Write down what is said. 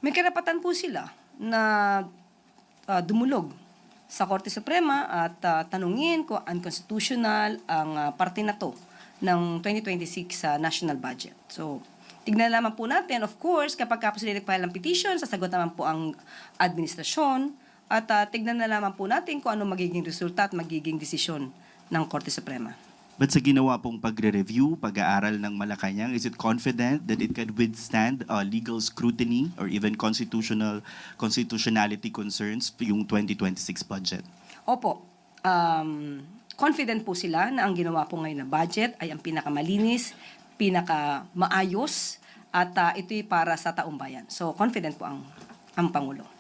may karapatan po sila na dumulog sa Korte Suprema at tanungin kung unconstitutional ang parte na to ng 2026 national budget. So, tignan naman po natin, of course, kapag po sila nag-file ng petition, sasagot naman po ang administrasyon at tignan na naman po natin kung ano magiging resulta at magiging desisyon ng Korte Suprema. But sa ginawa pong pagre-review, pag-aaral ng Malacanang, is it confident that it can withstand legal scrutiny or even constitutionality concerns yung 2026 budget? Opo. Confident po sila na ang ginawa po ngayon na budget ay ang pinakamalinis, pinakamaayos, at ito'y para sa taumbayan. So, confident po ang Pangulo.